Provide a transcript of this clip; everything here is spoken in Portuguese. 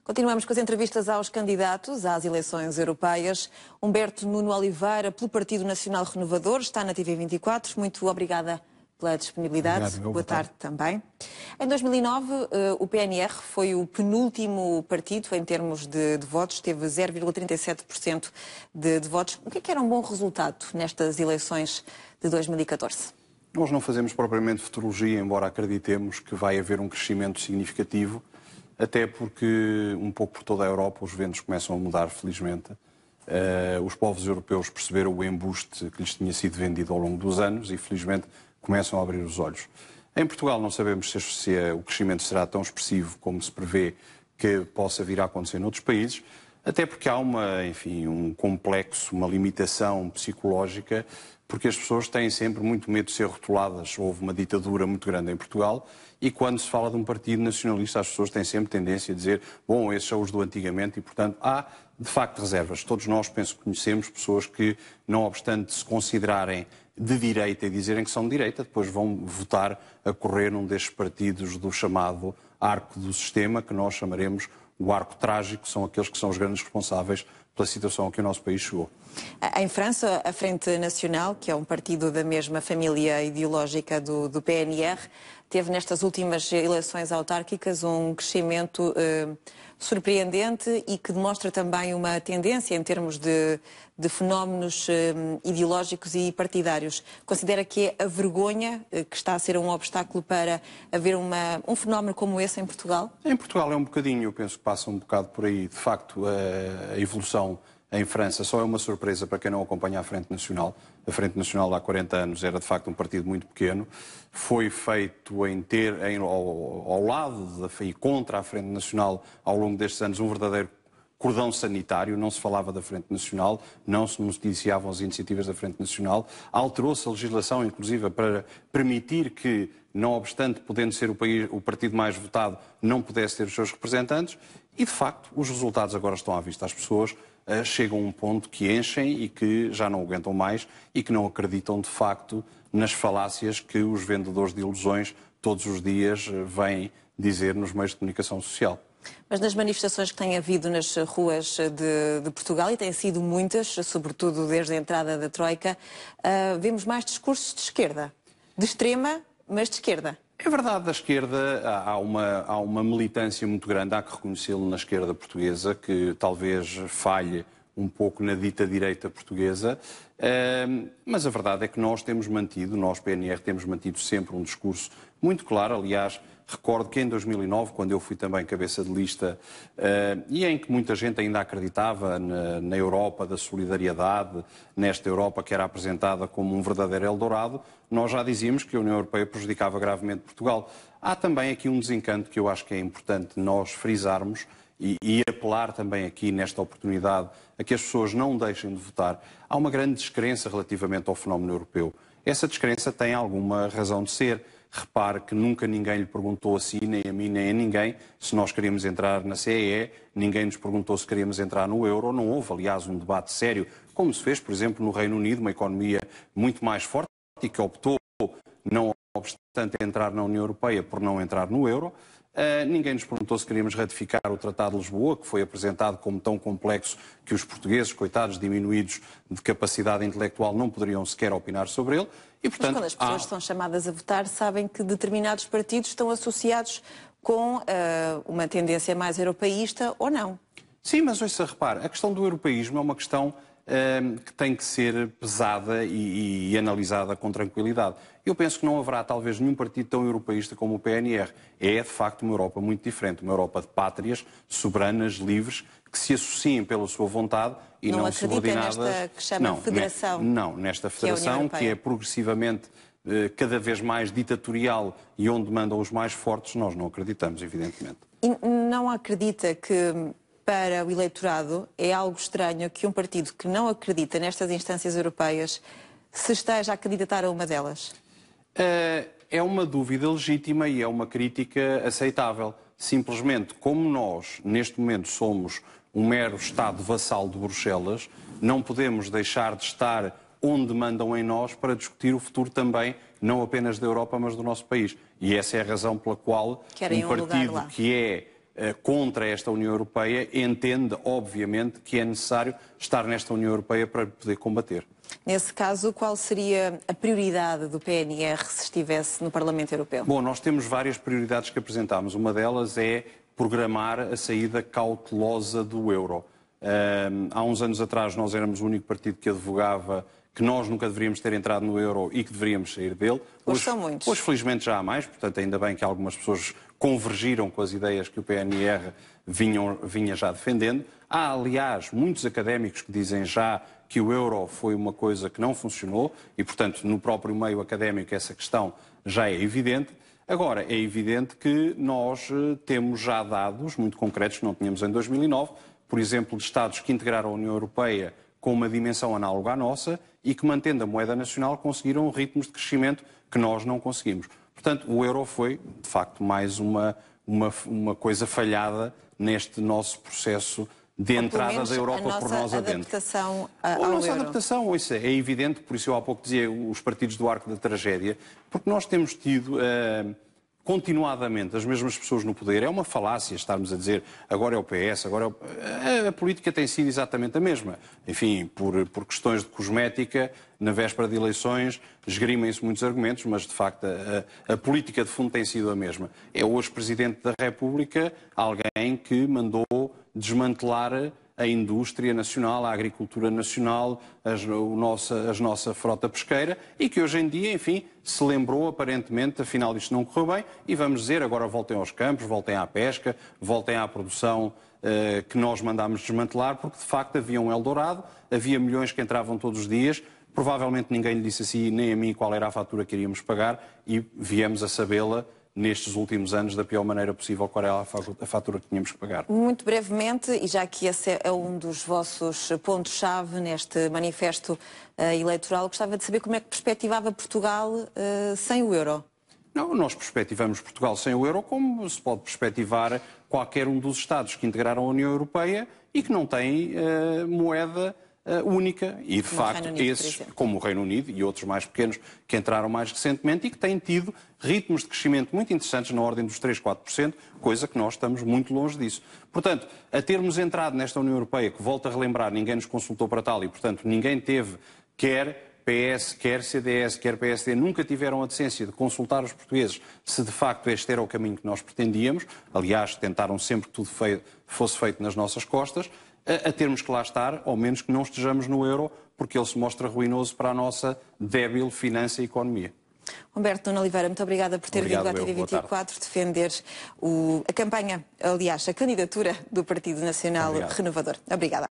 Continuamos com as entrevistas aos candidatos às eleições europeias. Humberto Nuno Oliveira, pelo Partido Nacional Renovador, está na TV24. Muito obrigada pela disponibilidade. Obrigado, boa tarde também. Em 2009, o PNR foi o penúltimo partido em termos de votos, teve 0,37% de votos. O que era um bom resultado nestas eleições de 2014? Nós não fazemos propriamente futurologia, embora acreditemos que vai haver um crescimento significativo, até porque, um pouco por toda a Europa, os ventos começam a mudar, felizmente. Os povos europeus perceberam o embuste que lhes tinha sido vendido ao longo dos anos e, felizmente, começam a abrir os olhos. Em Portugal não sabemos se o crescimento será tão expressivo como se prevê que possa vir a acontecer noutros países, até porque há um complexo, uma limitação psicológica, porque as pessoas têm sempre muito medo de ser rotuladas. Houve uma ditadura muito grande em Portugal e quando se fala de um partido nacionalista, as pessoas têm sempre tendência a dizer, bom, esses são os do antigamente e, portanto, há de facto reservas. Todos nós, penso que conhecemos pessoas que, não obstante se considerarem de direita e dizerem que são de direita, depois vão votar a correr num destes partidos do chamado arco do sistema, que nós chamaremos o arco trágico, são aqueles que são os grandes responsáveis pela situação a que o nosso país chegou. Em França, a Frente Nacional, que é um partido da mesma família ideológica do PNR, teve nestas últimas eleições autárquicas um crescimento surpreendente e que demonstra também uma tendência em termos de fenómenos ideológicos e partidários. Considera que é a vergonha que está a ser um obstáculo para haver um fenómeno como esse em Portugal? Em Portugal é um bocadinho, eu penso que passa um bocado por aí. De facto, a evolução em França só é uma surpresa para quem não acompanha a Frente Nacional. A Frente Nacional há 40 anos era de facto um partido muito pequeno. Foi feito ao lado e contra a Frente Nacional ao longo destes anos um verdadeiro cordão sanitário. Não se falava da Frente Nacional, não se noticiavam as iniciativas da Frente Nacional. Alterou-se a legislação, inclusive, para permitir que, não obstante podendo ser o partido mais votado, não pudesse ter os seus representantes. E, de facto, os resultados agora estão à vista. As pessoas chegam a um ponto que enchem e que já não aguentam mais e que não acreditam, de facto, nas falácias que os vendedores de ilusões todos os dias vêm dizer nos meios de comunicação social. Mas nas manifestações que têm havido nas ruas de Portugal, e têm sido muitas, sobretudo desde a entrada da Troika, vemos mais discursos de esquerda. De extrema, mas de esquerda. É verdade, da esquerda há uma militância muito grande, há que reconhecê-lo na esquerda portuguesa, que talvez falhe um pouco na dita direita portuguesa, mas a verdade é que nós PNR, temos mantido sempre um discurso muito claro. Aliás, recordo que em 2009, quando eu fui também cabeça de lista, e em que muita gente ainda acreditava na Europa da solidariedade, nesta Europa que era apresentada como um verdadeiro Eldorado, nós já dizíamos que a União Europeia prejudicava gravemente Portugal. Há também aqui um desencanto que eu acho que é importante nós frisarmos e apelar também aqui nesta oportunidade a que as pessoas não deixem de votar. Há uma grande descrença relativamente ao fenómeno europeu. Essa descrença tem alguma razão de ser. Repare que nunca ninguém lhe perguntou a si, nem a mim, nem a ninguém, se nós queríamos entrar na CEE, ninguém nos perguntou se queríamos entrar no euro, não houve, aliás, um debate sério, como se fez, por exemplo, no Reino Unido, uma economia muito mais forte e que optou, não obstante entrar na União Europeia, por não entrar no euro. Ninguém nos perguntou se queríamos ratificar o Tratado de Lisboa, que foi apresentado como tão complexo que os portugueses, coitados, diminuídos de capacidade intelectual, não poderiam sequer opinar sobre ele. E, portanto, mas quando as pessoas são chamadas a votar, sabem que determinados partidos estão associados com uma tendência mais europeísta ou não? Sim, mas ouça, repare, a questão do europeísmo é uma questão que tem que ser pesada e analisada com tranquilidade. Eu penso que não haverá talvez nenhum partido tão europeísta como o PNR. É, de facto, uma Europa muito diferente, uma Europa de pátrias soberanas, livres, que se associem pela sua vontade e não subordinadas. Nesta que chama federação? Não, nesta federação que é progressivamente cada vez mais ditatorial e onde mandam os mais fortes, nós não acreditamos, evidentemente. E não acredita que para o eleitorado é algo estranho que um partido que não acredita nestas instâncias europeias se esteja a candidatar a uma delas? É uma dúvida legítima e é uma crítica aceitável. Simplesmente, como nós, neste momento, somos um mero Estado vassal de Bruxelas, não podemos deixar de estar onde mandam em nós para discutir o futuro também, não apenas da Europa, mas do nosso país. E essa é a razão pela qual um partido que é contra esta União Europeia entende, obviamente, que é necessário estar nesta União Europeia para poder combater. Nesse caso, qual seria a prioridade do PNR se estivesse no Parlamento Europeu? Bom, nós temos várias prioridades que apresentámos. Uma delas é programar a saída cautelosa do euro. Há uns anos atrás nós éramos o único partido que advogava que nós nunca deveríamos ter entrado no euro e que deveríamos sair dele. Hoje são muitos. Hoje, felizmente, já há mais, portanto, ainda bem que algumas pessoas convergiram com as ideias que o PNR vinha já defendendo. Há, aliás, muitos académicos que dizem já que o euro foi uma coisa que não funcionou e, portanto, no próprio meio académico essa questão já é evidente. Agora, é evidente que nós temos já dados muito concretos que não tínhamos em 2009, por exemplo, de Estados que integraram a União Europeia com uma dimensão análoga à nossa e que, mantendo a moeda nacional, conseguiram ritmos de crescimento que nós não conseguimos. Portanto, o euro foi, de facto, mais uma coisa falhada neste nosso processo de entrada da Europa por nós adentro. A nossa adaptação, isso é evidente, por isso eu há pouco dizia os partidos do arco da tragédia, porque nós temos tido continuadamente as mesmas pessoas no poder. É uma falácia estarmos a dizer agora é o PS, agora a política tem sido exatamente a mesma. Enfim, por questões de cosmética, na véspera de eleições, esgrimem-se muitos argumentos, mas de facto a política de fundo tem sido a mesma. É hoje Presidente da República alguém que mandou desmantelar a indústria nacional, a agricultura nacional, a nossa frota pesqueira e que hoje em dia, enfim, se lembrou aparentemente, afinal isto não correu bem e vamos dizer agora voltem aos campos, voltem à pesca, voltem à produção que nós mandámos desmantelar porque de facto havia um Eldorado, havia milhões que entravam todos os dias, provavelmente ninguém lhe disse assim nem a mim qual era a fatura que iríamos pagar e viemos a sabê-la nestes últimos anos da pior maneira possível qual era a fatura que tínhamos que pagar. Muito brevemente, e já que esse é um dos vossos pontos-chave neste manifesto eleitoral, gostava de saber como é que perspectivava Portugal sem o euro. Não, nós perspectivamos Portugal sem o euro como se pode perspectivar qualquer um dos Estados que integraram a União Europeia e que não tem moeda única e, de facto, esses, como o Reino Unido e outros mais pequenos que entraram mais recentemente e que têm tido ritmos de crescimento muito interessantes na ordem dos 3, 4%, coisa que nós estamos muito longe disso. Portanto, a termos entrado nesta União Europeia, que volta a relembrar, ninguém nos consultou para tal e, portanto, ninguém teve, quer PS, quer CDS, quer PSD, nunca tiveram a decência de consultar os portugueses se de facto este era o caminho que nós pretendíamos. Aliás, tentaram sempre que tudo fosse feito nas nossas costas. A termos que lá estar, ao menos que não estejamos no euro, porque ele se mostra ruinoso para a nossa débil finança e economia. Humberto Nuno Oliveira, muito obrigada por ter vindo à TV24 defender a campanha, aliás, a candidatura do Partido Nacional Renovador. Obrigada.